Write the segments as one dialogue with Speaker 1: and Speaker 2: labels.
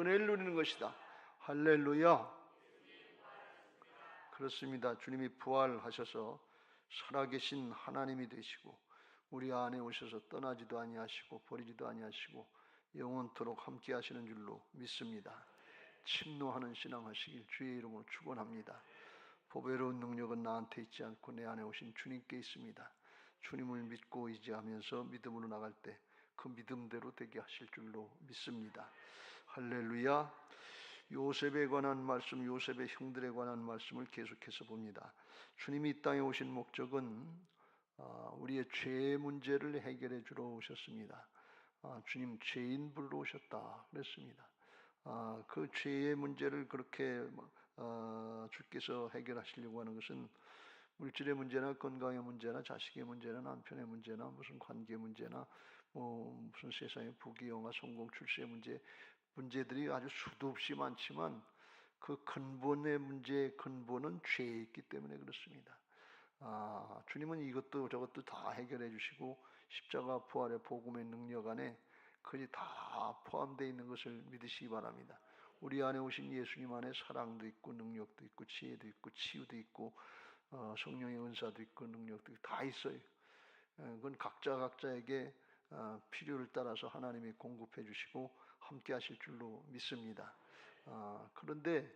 Speaker 1: 은혜를 누리는 것이다. 할렐루야. 그렇습니다. 주님이 부활하셔서 살아계신 하나님이 되시고 우리 안에 오셔서 떠나지도 아니하시고 버리지도 아니하시고 영원토록 함께 하시는 줄로 믿습니다. 침노하는 신앙 하시길 주의 이름으로 축원합니다. 보배로운 능력은 나한테 있지 않고 내 안에 오신 주님께 있습니다. 주님을 믿고 의지하면서 믿음으로 나갈 때 그 믿음대로 되게 하실 줄로 믿습니다. 할렐루야. 요셉에 관한 말씀, 요셉의 형들에 관한 말씀을 계속해서 봅니다. 주님이 이 땅에 오신 목적은 우리의 죄의 문제를 해결해 주러 오셨습니다. 주님 죄인 불러 오셨다 그랬습니다. 그 죄의 문제를 그렇게 주께서 해결하시려고 하는 것은 물질의 문제나 건강의 문제나 자식의 문제나 남편의 문제나 무슨 관계 문제나 무슨 세상의 부귀영화 성공 출세의 문제들이 아주 수도 없이 많지만 그 근본의 문제의 근본은 죄에 있기 때문에 그렇습니다. 주님은 이것도 저것도 다 해결해 주시고 십자가 부활의 복음의 능력 안에 그것이 다 포함되어 있는 것을 믿으시기 바랍니다. 우리 안에 오신 예수님 안에 사랑도 있고 능력도 있고 지혜도 있고 치유도 있고 성령의 은사도 있고 능력도 있고 다 있어요. 그건 각자에게 필요를 따라서 하나님이 공급해 주시고 함께 하실 줄로 믿습니다. 그런데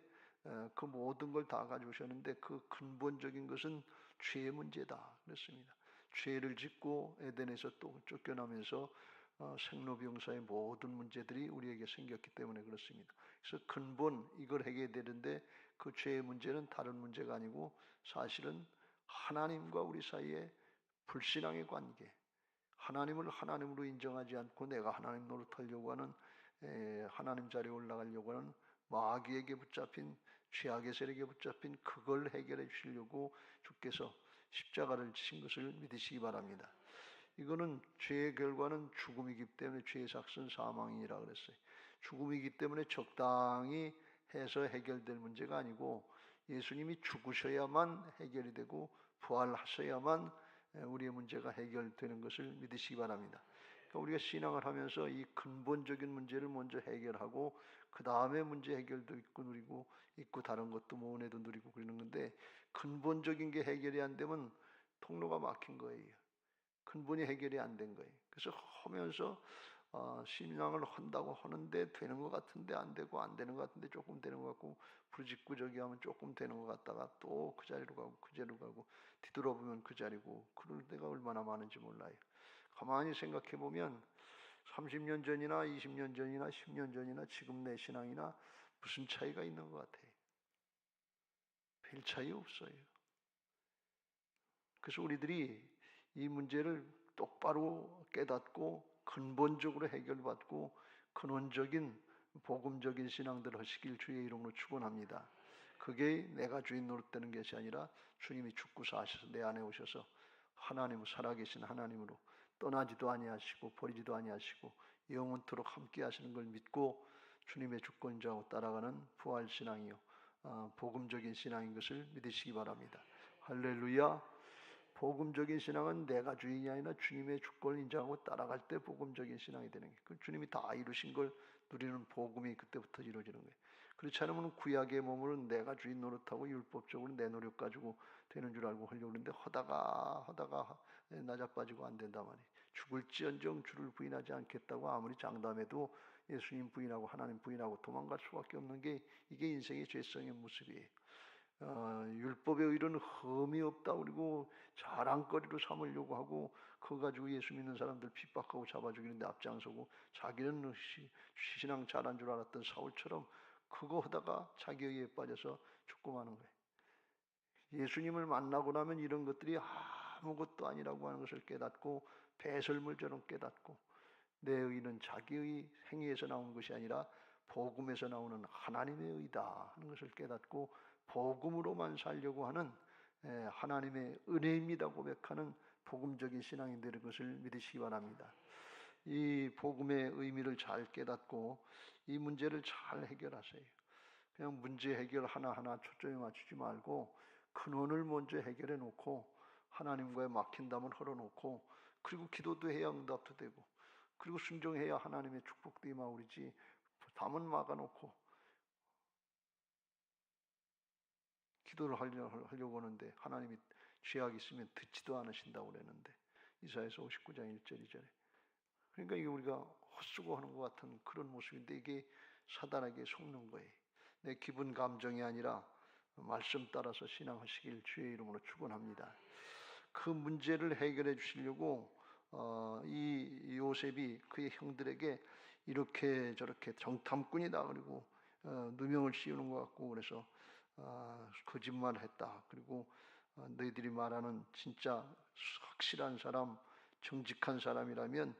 Speaker 1: 그 모든 걸 다 가져오셨는데 그 근본적인 것은 죄의 문제다 그랬습니다. 죄를 짓고 에덴에서 또 쫓겨나면서 생로병사의 모든 문제들이 우리에게 생겼기 때문에 그렇습니다. 그래서 근본 이걸 해결해야 되는데 그 죄의 문제는 다른 문제가 아니고 사실은 하나님과 우리 사이에 불신앙의 관계, 하나님을 하나님으로 인정하지 않고 내가 하나님 노릇하려고 하는 하나님 자리에 올라가려고 하는 마귀에게 붙잡힌 죄악의 세력에 붙잡힌 그걸 해결해 주시려고 주께서 십자가를 지신 것을 믿으시기 바랍니다. 이거는 죄의 결과는 죽음이기 때문에 죄의 삭은 사망이라 그랬어요. 죽음이기 때문에 적당히 해서 해결될 문제가 아니고 예수님이 죽으셔야만 해결이 되고 부활하셔야만 우리의 문제가 해결되는 것을 믿으시기 바랍니다. 그러니까 우리가 신앙을 하면서 이 근본적인 문제를 먼저 해결하고 그 다음에 문제 해결도 있고 누리고 있고 다른 것도 은혜도 누리고 그러는 건데 근본적인 게 해결이 안 되면 통로가 막힌 거예요. 근본이 해결이 안 된 거예요. 그래서 하면서 신앙을 한다고 하는데 되는 것 같은데 안 되고 안 되는 것 같은데 조금 되는 것 같고 부르짖고저기 하면 조금 되는 것 같다가 또 그 자리로 가고 그 자리로 가고 뒤돌아보면 그 자리고 그럴 때가 얼마나 많은지 몰라요. 가만히 생각해 보면 30년 전이나 20년 전이나 10년 전이나 지금 내 신앙이나 무슨 차이가 있는 것 같아요. 별 차이 없어요. 그래서 우리들이 이 문제를 똑바로 깨닫고 근본적으로 해결받고 근원적인 복음적인 신앙들 하시길 주의 이름으로 축원합니다. 그게 내가 주인 노릇되는 것이 아니라 주님이 죽고 사셔서 내 안에 오셔서 하나님을 살아계신 하나님으로 떠나지도 아니하시고 버리지도 아니하시고 영원토록 함께 하시는 걸 믿고 주님의 주권자로 따라가는 부활 신앙이요 복음적인 신앙인 것을 믿으시기 바랍니다. 할렐루야. 복음적인 신앙은 내가 주인이 아니라 주님의 주권을 인정하고 따라갈 때 복음적인 신앙이 되는 거예요. 그 주님이 다 이루신 걸 누리는 복음이 그때부터 이루어지는 거예요. 그렇지 않으면 구약의 몸으로는 내가 주인 노릇하고 율법적으로 내 노력 가지고 되는 줄 알고 하려고 하는데 하다가 나자빠지고 안 된단 말이에요. 죽을지언정 주를 부인하지 않겠다고 아무리 장담해도 예수님 부인하고 하나님 부인하고 도망갈 수밖에 없는 게 이게 인생의 죄성의 모습이에요. 율법의 의로는 흠이 없다 그리고 자랑거리로 삼으려고 하고 그거 가지고 예수 믿는 사람들 핍박하고 잡아 죽이는데 앞장서고 자기는 신앙 잘한 줄 알았던 사울처럼 그거 하다가 자기 의에 빠져서 죽고 마는 거예요. 예수님을 만나고 나면 이런 것들이 아무것도 아니라고 하는 것을 깨닫고 배설물처럼 깨닫고 내 의는 자기의 행위에서 나온 것이 아니라 복음에서 나오는 하나님의 의다 하는 것을 깨닫고 복음으로만 살려고 하는 하나님의 은혜입니다 고백하는 복음적인 신앙이 되는 것을 믿으시기 바랍니다. 이 복음의 의미를 잘 깨닫고 이 문제를 잘 해결하세요. 그냥 문제 해결 하나하나 초점에 맞추지 말고 근원을 먼저 해결해 놓고 하나님과의 막힌담을 헐어놓고 그리고 기도도 해야 응답도 되고 그리고 순종해야 하나님의 축복도 임하오리지 담은 막아놓고 기도를 하려고 하는데 하나님이 죄악이 있으면 듣지도 않으신다고 그랬는데 이사야서 59장 1절 2절에 그러니까 이게 우리가 헛수고하는 것 같은 그런 모습인데 이게 사단에게 속는 거예요. 내 기분 감정이 아니라 말씀 따라서 신앙하시길 주의 이름으로 축원합니다. 그 문제를 해결해 주시려고 이 요셉이 그의 형들에게 이렇게 저렇게 정탐꾼이다 그리고 누명을 씌우는 것 같고 그래서 거짓말을 했다. 그리고 너희들이 말하는 진짜 확실한 사람, 정직한 사람이라면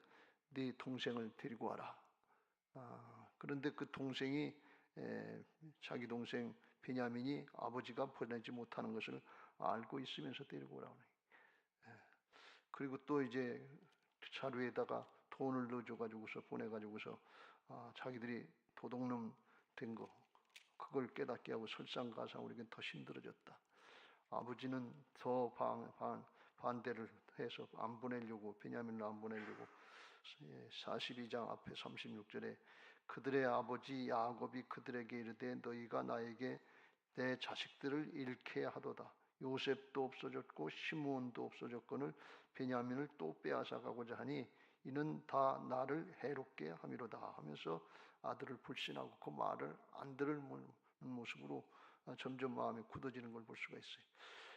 Speaker 1: 네 동생을 데리고 와라. 그런데 그 동생이 자기 동생 베냐민이 아버지가 보내지 못하는 것을 알고 있으면서 데리고 오라고 해요. 그리고 또 이제 자루에다가 돈을 넣어줘가지고서 보내가지고서 자기들이 도둑놈 된 거 그걸 깨닫게 하고 설상가상 우리에겐 더 힘들어졌다. 아버지는 더 반대를 해서 안 보내려고 베냐민을 안 보내려고 42장 앞에 36절에 그들의 아버지 야곱이 그들에게 이르되 너희가 나에게 내 자식들을 잃게 하도다. 요셉도 없어졌고 시므온도 없어졌거늘 베냐민을 또 빼앗아가고자 하니 이는 다 나를 해롭게 함이로다 하면서 아들을 불신하고 그 말을 안 들을 모습으로 점점 마음이 굳어지는 걸 볼 수가 있어요.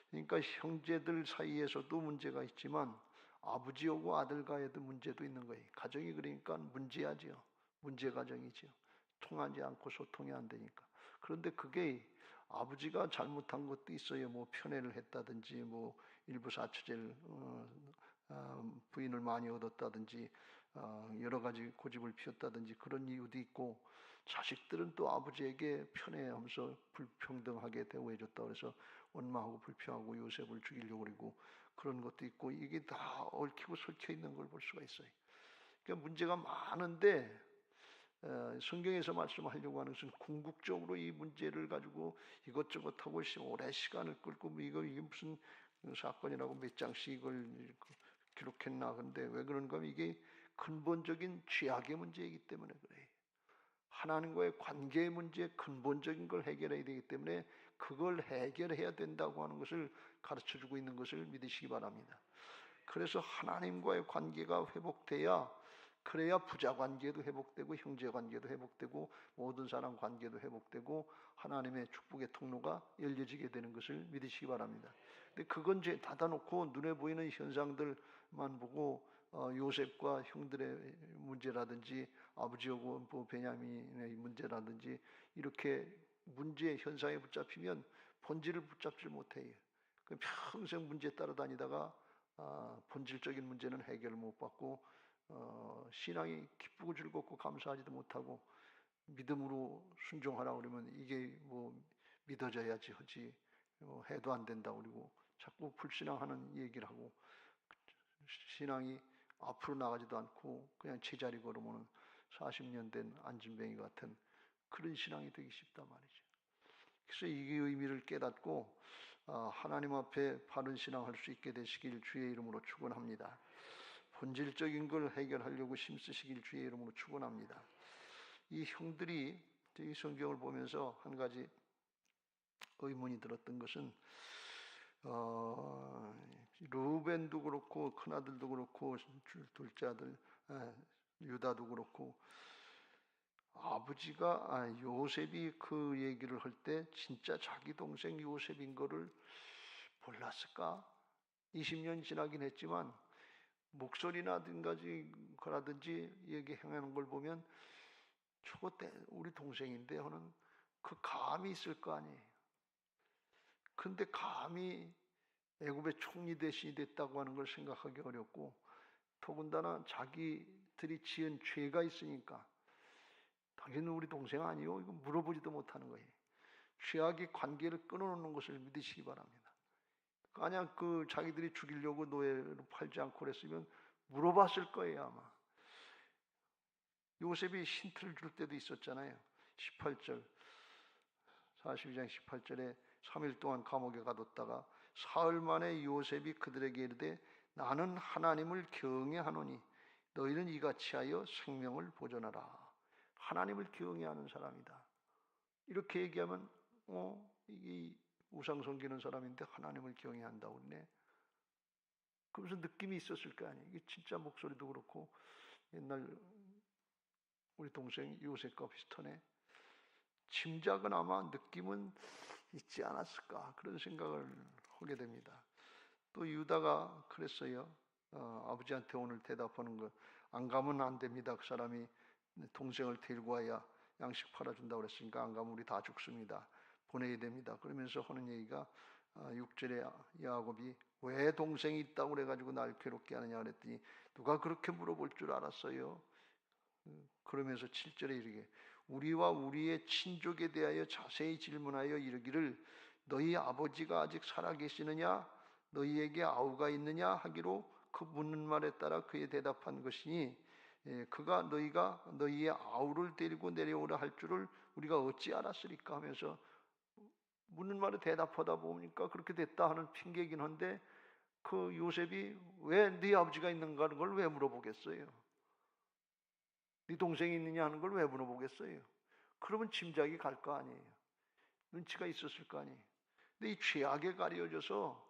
Speaker 1: 그러니까 형제들 사이에서도 문제가 있지만 아버지하고 아들과의도 문제도 있는 거예요. 가정이 그러니까 문제하지요. 문제 가정이지요. 통하지 않고 소통이 안 되니까. 그런데 그게 아버지가 잘못한 것도 있어요. 뭐 편애를 했다든지, 뭐 일부 사처제를 부인을 많이 얻었다든지, 여러 가지 고집을 피웠다든지 그런 이유도 있고, 자식들은 또 아버지에게 편애하면서 불평등하게 대우해줬다 그래서 원망하고 불평하고 요셉을 죽이려고 그러고 그런 것도 있고 이게 다 얽히고 설켜 있는 걸 볼 수가 있어요. 그러니까 문제가 많은데 성경에서 말씀하려고 하는 것은 궁극적으로 이 문제를 가지고 이것저것 하고 오래 시간을 끌고 이게 무슨 사건이라고 몇 장씩 이걸 기록했나. 근데 왜 그런가 하면 이게 근본적인 죄악의 문제이기 때문에 그래요. 하나님과의 관계의 문제 근본적인 걸 해결해야 되기 때문에 그걸 해결해야 된다고 하는 것을 가르쳐주고 있는 것을 믿으시기 바랍니다. 그래서 하나님과의 관계가 회복돼야 그래야 부자 관계도 회복되고 형제 관계도 회복되고 모든 사람 관계도 회복되고 하나님의 축복의 통로가 열려지게 되는 것을 믿으시기 바랍니다. 근데 그건 이제 닫아놓고 눈에 보이는 현상들만 보고 요셉과 형들의 문제라든지 아버지하고 베냐민의 문제라든지 이렇게 문제 현상에 붙잡히면 본질을 붙잡지 못해요. 평생 문제 따라다니다가 본질적인 문제는 해결을 못 받고 신앙이 기쁘고 즐겁고 감사하지도 못하고 믿음으로 순종하라 그러면 이게 뭐 믿어져야지 하지 해도 안 된다 그리고 자꾸 불신앙하는 얘기를 하고 신앙이 앞으로 나가지도 않고 그냥 제자리 걸으면 40년 된 안진뱅이 같은 그런 신앙이 되기 쉽단 말이죠. 그래서 이 의미를 깨닫고 하나님 앞에 바른 신앙할 수 있게 되시길 주의 이름으로 축원합니다. 본질적인 걸 해결하려고 힘쓰시길 주의 이름으로 축원합니다. 이 형들이 이 성경을 보면서 한 가지 의문이 들었던 것은 르우벤도 그렇고 큰아들도 그렇고 둘째 아들 유다도 그렇고 아버지가 요셉이 그 얘기를 할 때 진짜 자기 동생 요셉인 거를 몰랐을까? 20년 지나긴 했지만 목소리라든지 얘기 행하는 걸 보면 저거 때 우리 동생인데 하는 그 감이 있을 거 아니에요. 근데 감히 애굽의 총리 대신이 됐다고 하는 걸 생각하기 어렵고 더군다나 자기들이 지은 죄가 있으니까 당신은 우리 동생 아니요? 이거 물어보지도 못하는 거예요. 죄악의 관계를 끊어놓는 것을 믿으시기 바랍니다. 만약 그 자기들이 죽이려고 노예로 팔지 않고 그랬으면 물어봤을 거예요 아마. 요셉이 힌트를 줄 때도 있었잖아요. 18절 42장 18절에 3일 동안 감옥에 가뒀다가 사흘 만에 요셉이 그들에게 이르되 나는 하나님을 경외하노니 너희는 이같이 하여 생명을 보존하라. 하나님을 경외하는 사람이다. 이렇게 얘기하면 이게 우상 섬기는 사람인데 하나님을 경외한다고 그러네. 그러면서 느낌이 있었을 거 아니에요. 이게 진짜 목소리도 그렇고 옛날 우리 동생 요셉과 비슷하네. 짐작은 아마 느낌은 있지 않았을까 그런 생각을 하게 됩니다. 또 유다가 그랬어요. 아버지한테 오늘 대답하는 거 안 가면 안 됩니다. 그 사람이 동생을 데리고 와야 양식 팔아준다고 그랬으니까 안 가면 우리 다 죽습니다. 보내야 됩니다. 그러면서 하는 얘기가 6절에 야곱이 왜 동생이 있다고 그래가지고 날 괴롭게 하느냐 그랬더니 누가 그렇게 물어볼 줄 알았어요. 그러면서 7절에 이르게 우리와 우리의 친족에 대하여 자세히 질문하여 이르기를 너희 아버지가 아직 살아계시느냐 너희에게 아우가 있느냐 하기로 그 묻는 말에 따라 그에 대답한 것이니 그가 너희가 너희의 아우를 데리고 내려오라 할 줄을 우리가 어찌 알았으리까 하면서 묻는 말에 대답하다 보니까 그렇게 됐다 하는 핑계이긴 한데 그 요셉이 왜 네 아버지가 있는가 하는 걸 왜 물어보겠어요? 네 동생이 있느냐 하는 걸 왜 물어보겠어요? 그러면 짐작이 갈 거 아니에요. 눈치가 있었을 거 아니에요. 근데 이 죄악에 가려져서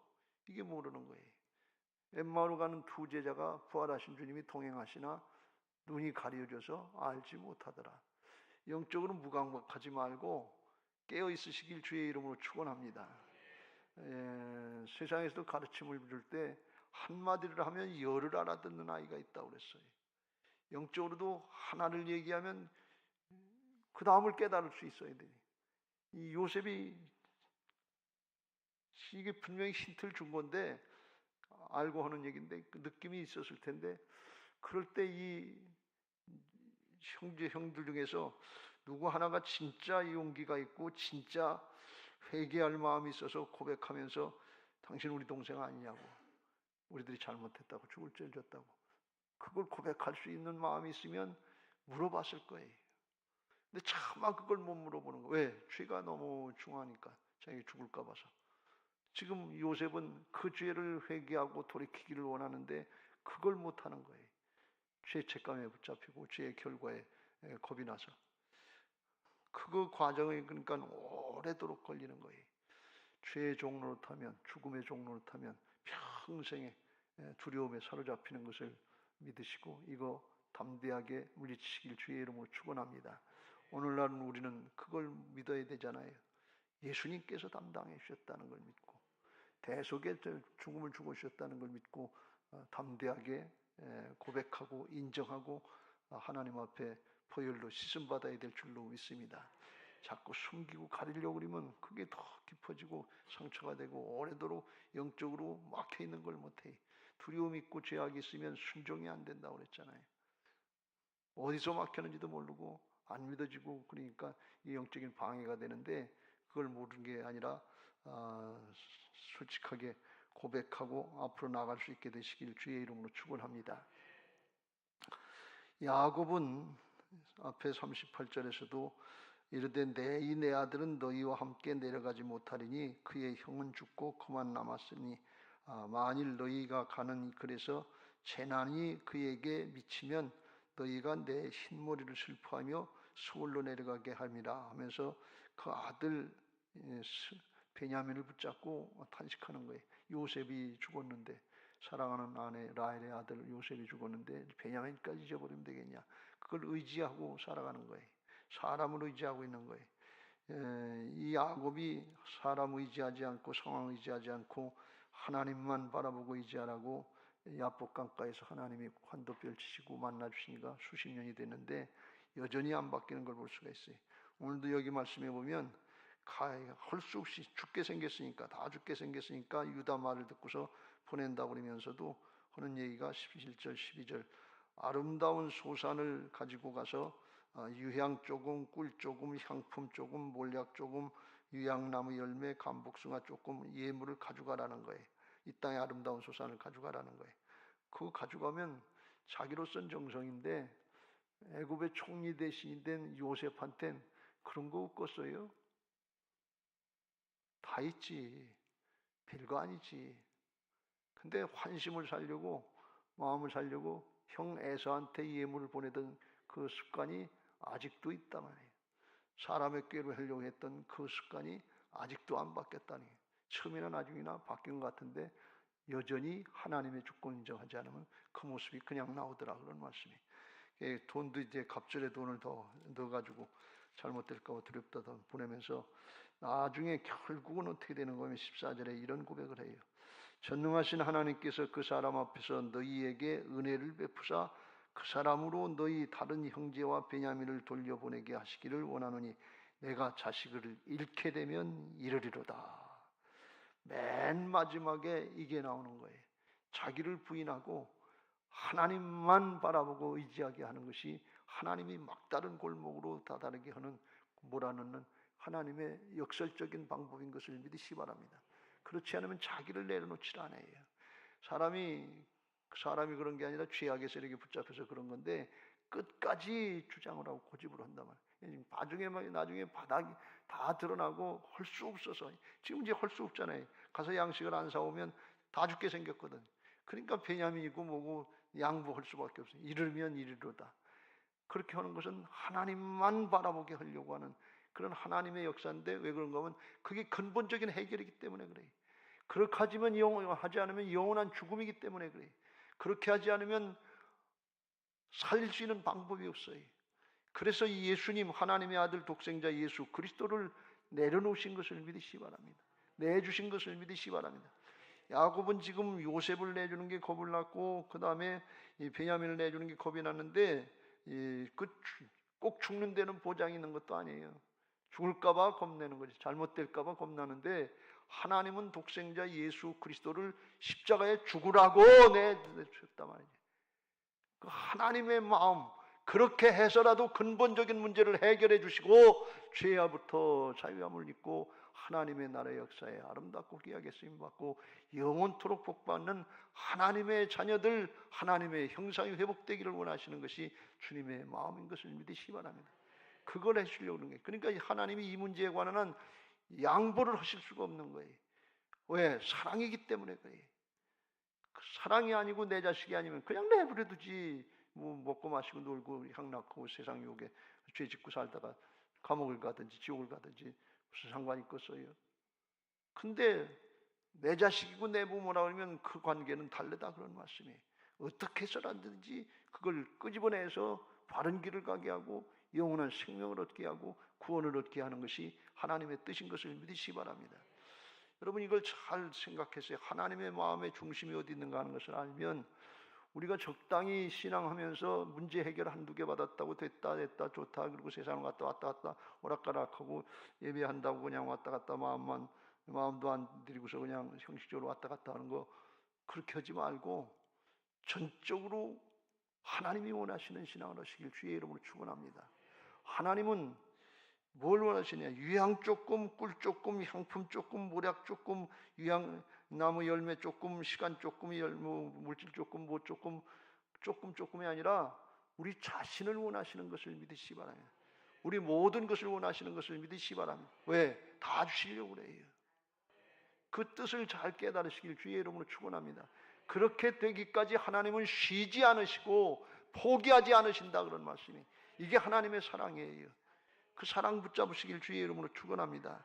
Speaker 1: 이게 모르는 거예요. 엠마오로 가는 두 제자가 부활하신 주님이 동행하시나 눈이 가려져서 알지 못하더라. 영적으로 무감각하지 말고 깨어 있으시길 주의 이름으로 축원합니다. 세상에서도 가르침을 줄 때 한마디를 하면 열을 알아듣는 아이가 있다고 그랬어요. 영적으로도 하나를 얘기하면 그 다음을 깨달을 수 있어야 돼. 이 요셉이 이게 분명히 힌트를 준 건데 알고 하는 얘기인데 그 느낌이 있었을 텐데 그럴 때 이 형들 중에서 누구 하나가 진짜 용기가 있고 진짜 회개할 마음이 있어서 고백하면서 당신 우리 동생 아니냐고 우리들이 잘못했다고 죽을 죄를 졌다고 그걸 고백할 수 있는 마음이 있으면 물어봤을 거예요. 근데 차마 그걸 못 물어보는 거예요. 왜? 죄가 너무 중하니까 자기 죽을까 봐서. 지금 요셉은 그 죄를 회개하고 돌이키기를 원하는데 그걸 못하는 거예요. 죄 책감에 붙잡히고 죄의 결과에 겁이 나서 그 과정이 그러니까 오래도록 걸리는 거예요. 죄의 종로를 타면 죽음의 종로를 타면 평생의 두려움에 사로잡히는 것을 믿으시고 이거 담대하게 물리치길 주의 이름으로 축원합니다. 오늘날은 우리는 그걸 믿어야 되잖아요. 예수님께서 담당해 주셨다는 걸 믿고 대속의 죽음을 죽으셨다는 걸 믿고 담대하게 고백하고 인정하고 하나님 앞에 보혈로 씻음받아야 될 줄로 믿습니다. 자꾸 숨기고 가리려고 그러면 그게 더 깊어지고 상처가 되고 오래도록 영적으로 막혀있는 걸 못해. 두려움 있고 죄악이 있으면 순종이 안 된다고 그랬잖아요. 어디서 막혔는지도 모르고 안 믿어지고 그러니까 이 영적인 방해가 되는데 그걸 모르는 게 아니라 솔직하게 고백하고 앞으로 나갈 수 있게 되시길 주의 이름으로 축원합니다. 야곱은 앞에 38절에서도 이르되 내 아들은 너희와 함께 내려가지 못하리니 그의 형은 죽고 그만 남았으니 만일 너희가 가는 그래서 재난이 그에게 미치면 너희가 내 흰머리를 슬퍼하며 수월로 내려가게 함이라 하면서 그 아들 베냐민을 붙잡고 탄식하는 거예요. 요셉이 죽었는데 사랑하는 아내 라헬의 아들 요셉이 죽었는데 베냐민까지 잊어버리면 되겠냐. 그걸 의지하고 살아가는 거예요. 사람을 의지하고 있는 거예요. 이 야곱이 사람 의지하지 않고 상황 의지하지 않고 하나님만 바라보고 의지하라고 야복강가에서 하나님이 환도뼈를 치시고 만나주시니까 수십 년이 됐는데 여전히 안 바뀌는 걸 볼 수가 있어요. 오늘도 여기 말씀해 보면 할 수 없이 죽게 생겼으니까 다 죽게 생겼으니까 유다 말을 듣고서 보낸다고 그러면서도 하는 얘기가 11절 12절 아름다운 소산을 가지고 가서 유향 조금, 꿀 조금, 향품 조금, 몰약 조금, 유향나무 열매, 감복숭아 조금 예물을 가져가라는 거예요. 이 땅의 아름다운 소산을 가져가라는 거예요. 그거 가져가면 자기로선 정성인데 애굽의 총리 대신이 된 요셉한텐 그런 거 없겠어요? 다 있지. 별거 아니지. 근데 환심을 살려고 마음을 살려고 형 에서한테 예물을 보내던 그 습관이 아직도 있단 말이에요. 사람의 꾀로 하려고 했던 그 습관이 아직도 안 바뀌었다니. 처음이나 나중이나 바뀐 것 같은데 여전히 하나님의 주권 인정하지 않으면 그 모습이 그냥 나오더라, 그런 말씀이. 돈도 이제 갑절에 돈을 더 넣어가지고 잘못될까 봐 두렵다 더 보내면서 나중에 결국은 어떻게 되는 거면 14절에 이런 고백을 해요. 전능하신 하나님께서 그 사람 앞에서 너희에게 은혜를 베푸사 그 사람으로 너희 다른 형제와 베냐민을 돌려보내게 하시기를 원하노니 내가 자식을 잃게 되면 이르리로다. 맨 마지막에 이게 나오는 거예요. 자기를 부인하고 하나님만 바라보고 의지하게 하는 것이 하나님이 막다른 골목으로 다다르게 하는 몰아넣는 하나님의 역설적인 방법인 것을 믿으시기 바랍니다. 그렇지 않으면 자기를 내려놓질 않아요. 사람이 그런 게 아니라 죄악의 세력에 붙잡혀서 그런 건데 끝까지 주장을 하고 고집을 한단 말이에요. 나중에 바닥이 다 드러나고 할 수 없어서 지금 이제 할 수 없잖아요. 가서 양식을 안 사오면 다 죽게 생겼거든. 그러니까 베냐민이고 뭐고 양보할 수밖에 없어요. 이르면 이르로다. 그렇게 하는 것은 하나님만 바라보게 하려고 하는 그런 하나님의 역사인데 왜 그런가 하면 그게 근본적인 해결이기 때문에 그래요. 그렇게 하지 않으면 영원한 죽음이기 때문에 그래요. 그렇게 하지 않으면 살릴 수 있는 방법이 없어요. 그래서 예수님 하나님의 아들 독생자 예수 그리스도를 내려놓으신 것을 믿으시기 바랍니다. 내주신 것을 믿으시기 바랍니다. 야곱은 지금 요셉을 내주는 게 겁을 났고 그 다음에 베냐민을 내주는 게 겁이 났는데 꼭 죽는 데는 보장이 있는 것도 아니에요. 죽을까봐 겁내는 거지. 잘못될까봐 겁나는데 하나님은 독생자 예수 그리스도를 십자가에 죽으라고 내주셨단 말이지. 그 하나님의 마음 그렇게 해서라도 근본적인 문제를 해결해 주시고 죄야부터 자유함을 입고 하나님의 나라의 역사에 아름답고 귀하게 쓰임받고 영원토록 복받는 하나님의 자녀들 하나님의 형상이 회복되기를 원하시는 것이 주님의 마음인 것을 믿으시기 바랍니다. 그걸 해주려고 하는 거예요. 그러니까 하나님이 이 문제에 관한 양보를 하실 수가 없는 거예요. 왜? 사랑이기 때문에 그래요. 사랑이 아니고 내 자식이 아니면 그냥 내버려두지. 뭐 먹고 마시고 놀고 향 낳고 세상 욕에 죄 짓고 살다가 감옥을 가든지 지옥을 가든지 무슨 상관이 있겠어요. 근데 내 자식이고 내 부모라 그러면 그 관계는 다르다 그런 말씀이에요. 어떻게 해서라든지 그걸 끄집어내서 바른 길을 가게 하고 영원한 생명을 얻게 하고 구원을 얻게 하는 것이 하나님의 뜻인 것을 믿으시기 바랍니다. 여러분 이걸 잘 생각해서 하나님의 마음의 중심이 어디 있는가 하는 것을 알면 우리가 적당히 신앙하면서 문제 해결 한두 개 받았다고 됐다 좋다 그리고 세상을 왔다 갔다 오락가락하고 예배한다고 그냥 왔다 갔다 마음도 안 들이고서 그냥 형식적으로 왔다 갔다 하는 거 그렇게 하지 말고 전적으로 하나님이 원하시는 신앙을 하시길 주의 이름으로 축원합니다. 하나님은 뭘 원하시냐? 유향 조금, 꿀 조금, 향품 조금, 모략 조금, 나무 열매 조금, 시간 조금, 물질 조금, 뭐 조금이 아니라 우리 자신을 원하시는 것을 믿으시기 바랍니다. 우리 모든 것을 원하시는 것을 믿으시기 바랍니다. 왜? 다 주시려고 그래요. 그 뜻을 잘 깨달으시길 주의 이름으로 축원합니다. 그렇게 되기까지 하나님은 쉬지 않으시고 포기하지 않으신다 그런 말씀이 이게 하나님의 사랑이에요. 그 사랑 붙잡으시길 주의 이름으로 축원합니다.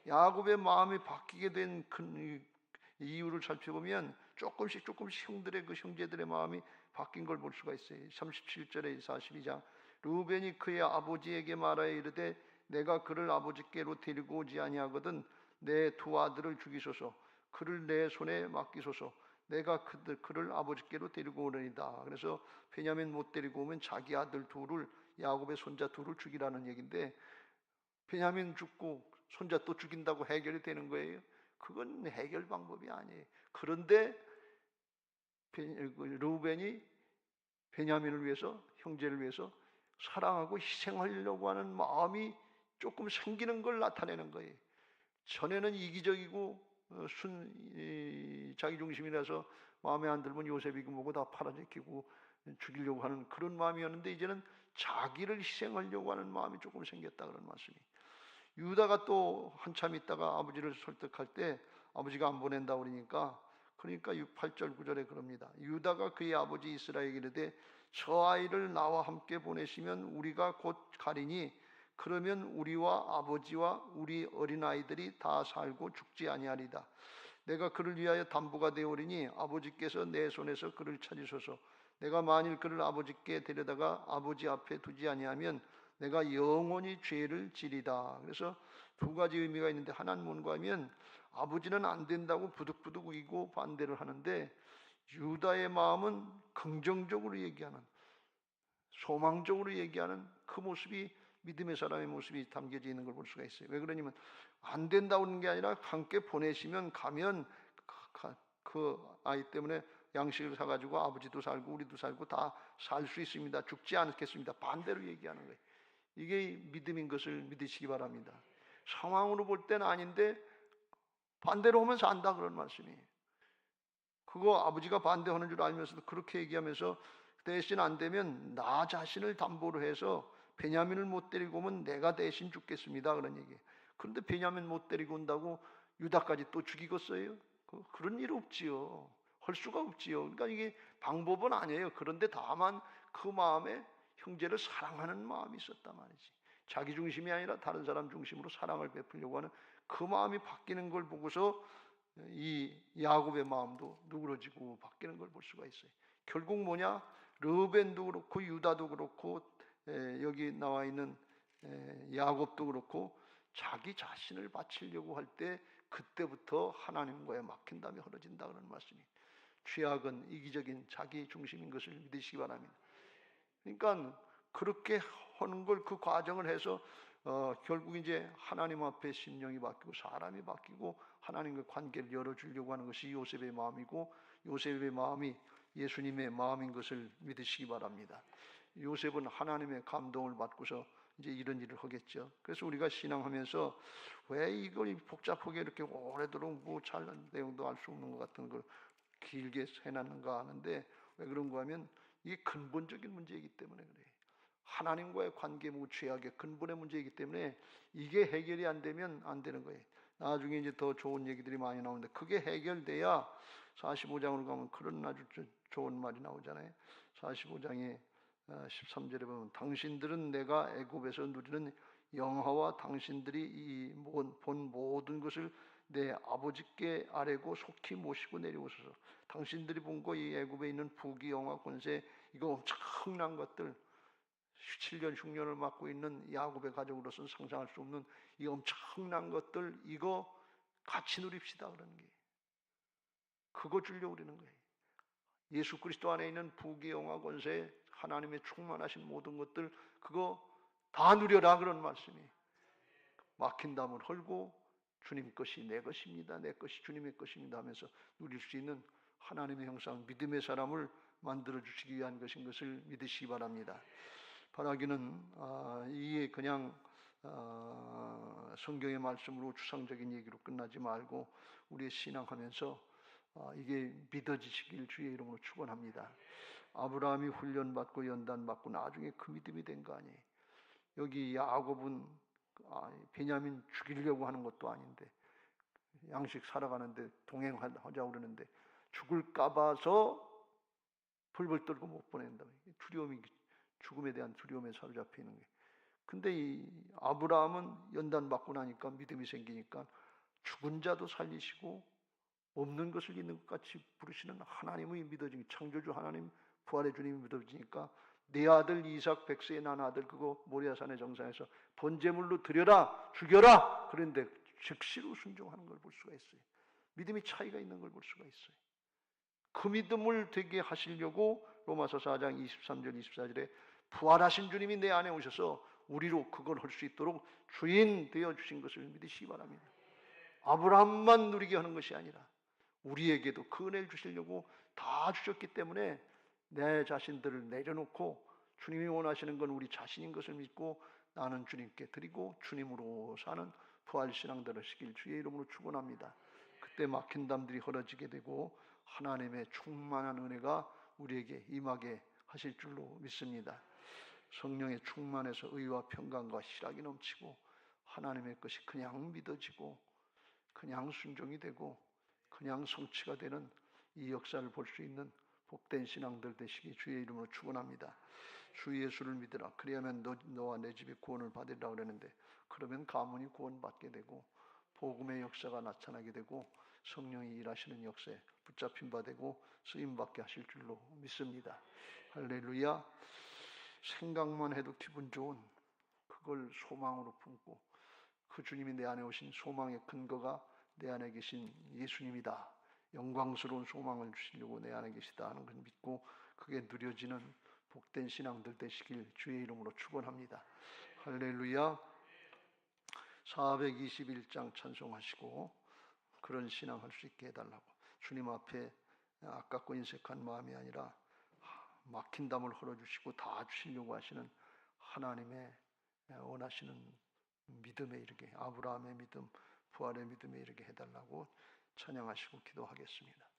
Speaker 1: 야곱의 마음이 바뀌게 된 큰 이유를 살펴보면 조금씩 형제들의 마음이 바뀐 걸 볼 수가 있어요. 37절에 42장 르우벤이 그의 아버지에게 말하여 이르되 내가 그를 아버지께로 데리고 오지 아니하거든 내 두 아들을 죽이소서 그를 내 손에 맡기소서 내가 그를 아버지께로 데리고 오려니이다. 그래서 베냐민 못 데리고 오면 자기 아들 둘을 야곱의 손자 둘을 죽이라는 얘기인데 베냐민 죽고 손자 또 죽인다고 해결이 되는 거예요? 그건 해결 방법이 아니에요. 그런데 르우벤이 베냐민을 위해서 형제를 위해서 사랑하고 희생하려고 하는 마음이 조금 생기는 걸 나타내는 거예요. 전에는 이기적이고 자기 중심이라서 마음에 안 들면 요셉이고 뭐고 다 팔아제끼고 죽이려고 하는 그런 마음이었는데 이제는 자기를 희생하려고 하는 마음이 조금 생겼다 그런 말씀이. 유다가 또 한참 있다가 아버지를 설득할 때 아버지가 안 보낸다 그러니까 8절 9절에 그럽니다. 유다가 그의 아버지 이스라엘에게 이르되 저 아이를 나와 함께 보내시면 우리가 곧 가리니 그러면 우리와 아버지와 우리 어린아이들이 다 살고 죽지 아니하리다. 내가 그를 위하여 담보가 되오리니 아버지께서 내 손에서 그를 찾으소서. 내가 만일 그를 아버지께 데려다가 아버지 앞에 두지 아니하면 내가 영원히 죄를 지리다. 그래서 두 가지 의미가 있는데, 하나는 뭔가 하면 아버지는 안 된다고 부득부득 우기고 반대를 하는데, 유다의 마음은 긍정적으로 얘기하는, 소망적으로 얘기하는 그 모습이, 믿음의 사람의 모습이 담겨져 있는 걸 볼 수가 있어요. 왜 그러냐면 안 된다고 하는 게 아니라 함께 보내시면 가면 그 아이 때문에 양식을 사가지고 아버지도 살고 우리도 살고 다 살 수 있습니다. 죽지 않겠습니다. 반대로 얘기하는 거예요. 이게 믿음인 것을 믿으시기 바랍니다. 상황으로 볼 때는 아닌데 반대로 하면 산다 그런 말씀이에요. 그거 아버지가 반대하는 줄 알면서도 그렇게 얘기하면서 대신 안 되면 나 자신을 담보로 해서 베냐민을 못 데리고 오면 내가 대신 죽겠습니다 그런 얘기예요. 그런데 베냐민 못 데리고 온다고 유다까지 또 죽이겠어요? 그런 일 없지요. 할 수가 없지요. 그러니까 이게 방법은 아니에요. 그런데 다만 그 마음에 형제를 사랑하는 마음이 있었단 말이지. 자기 중심이 아니라 다른 사람 중심으로 사랑을 베풀려고 하는 그 마음이 바뀌는 걸 보고서 이 야곱의 마음도 누그러지고 바뀌는 걸 볼 수가 있어요. 결국 뭐냐? 르벤도 그렇고 유다도 그렇고 여기 나와 있는 야곱도 그렇고 자기 자신을 바치려고 할 때 그때부터 하나님과의 막힌담이 흐려진다 그런 말씀이. 죄악은 이기적인 자기 중심인 것을 믿으시기 바랍니다. 그러니까 그렇게 하는 걸, 그 과정을 해서 결국 이제 하나님 앞에 심령이 바뀌고 사람이 바뀌고 하나님과 관계를 열어주려고 하는 것이 요셉의 마음이고, 요셉의 마음이 예수님의 마음인 것을 믿으시기 바랍니다. 요셉은 하나님의 감동을 받고서 이제 이런 일을 하겠죠. 그래서 우리가 신앙하면서 왜 이걸 복잡하게 이렇게 오래도록 뭐 잘난 내용도 알 수 없는 것 같은 걸 길게 해놨는가 하는데, 왜 그런가 하면 이게 근본적인 문제이기 때문에 그래요. 하나님과의 관계, 죄악의 근본의 문제이기 때문에 이게 해결이 안 되면 안 되는 거예요. 나중에 이제 더 좋은 얘기들이 많이 나오는데, 그게 해결돼야 45장으로 가면 그런 아주 좋은 말이 나오잖아요. 45장에 13절에 보면 당신들은 내가 애굽에서 누리는 영화와 당신들이 본 모든 것을 내 아버지께 아뢰고 속히 모시고 내려오소서. 당신들이 본 거 이 애굽에 있는 부귀 영화 권세, 이거 엄청난 것들, 7년 흉년을 맡고 있는 야곱의 가족으로서는 상상할 수 없는 이 엄청난 것들, 이거 같이 누립시다 그러는 게, 그거 주려고 그러는 거예요. 예수 그리스도 안에 있는 부귀 영화 권세, 하나님의 충만하신 모든 것들, 그거 다 누려라 그런 말씀이. 막힌 담을 헐고 주님 것이 내 것입니다, 내 것이 주님의 것입니다 하면서 누릴 수 있는 하나님의 형상, 믿음의 사람을 만들어 주시기 위한 것인 것을 믿으시기 바랍니다. 바라기는 이게 그냥 성경의 말씀으로 추상적인 얘기로 끝나지 말고 우리의 신앙하면서 이게 믿어지시길 주의 이름으로 축원합니다. 아브라함이 훈련받고 연단받고 나중에 그 믿음이 된 거 아니에요. 여기 야곱은 베냐민 죽이려고 하는 것도 아닌데, 양식 살아가는데 동행하자고 그러는데 죽을까 봐서 벌벌 떨고 못 보낸다. 두려움이, 죽음에 대한 두려움에 사로잡혀 있는 게. 근데 이 아브라함은 연단받고 나니까 믿음이 생기니까 죽은 자도 살리시고 없는 것을 있는 것 같이 부르시는 하나님의 믿어지니, 창조주 하나님, 부활의 주님이 믿어지니까 내 아들 이삭, 백세의 난 아들 그거 모리아산의 정상에서 번제물로 드려라, 죽여라 그런데 즉시로 순종하는 걸 볼 수가 있어요. 믿음이 차이가 있는 걸 볼 수가 있어요. 그 믿음을 되게 하시려고 로마서 4장 23절 24절에 부활하신 주님이 내 안에 오셔서 우리로 그걸 할 수 있도록 주인 되어 주신 것을 믿으시기 바랍니다. 아브라함만 누리게 하는 것이 아니라 우리에게도 그 은혜를 주시려고 다 주셨기 때문에 내 자신들을 내려놓고 주님이 원하시는 건 우리 자신인 것을 믿고 나는 주님께 드리고 주님으로 사는 부활신앙들 하시길 주의 이름으로 축원합니다. 그때 막힌 담들이 헐어지게 되고 하나님의 충만한 은혜가 우리에게 임하게 하실 줄로 믿습니다. 성령의 충만해서 의와 평강과 희락이 넘치고 하나님의 것이 그냥 믿어지고 그냥 순종이 되고 그냥 성취가 되는 이 역사를 볼 수 있는 복된 신앙들 되시기 주의 이름으로 축원합니다. 주 예수를 믿으라. 그리하면 너와 내 집이 구원을 받으리라 그랬는데, 그러면 가문이 구원받게 되고 복음의 역사가 나타나게 되고 성령이 일하시는 역사에 붙잡힌 바 되고 쓰임받게 하실 줄로 믿습니다. 할렐루야. 생각만 해도 기분 좋은 그걸 소망으로 품고, 그 주님이 내 안에 오신 소망의 근거가 내 안에 계신 예수님이다. 영광스러운 소망을 주시려고 내 안에 계시다 하는 걸 믿고 그게 누려지는 복된 신앙들 되시길 주의 이름으로 축원합니다. 할렐루야. 421장 찬송하시고 그런 신앙할 수 있게 해달라고, 주님 앞에 아깝고 인색한 마음이 아니라 막힌 담을 흘러주시고 다 주시려고 하시는 하나님의 원하시는 믿음에 이르게, 아브라함의 믿음, 부활의 믿음에 이르게 해달라고 찬양하시고 기도하겠습니다.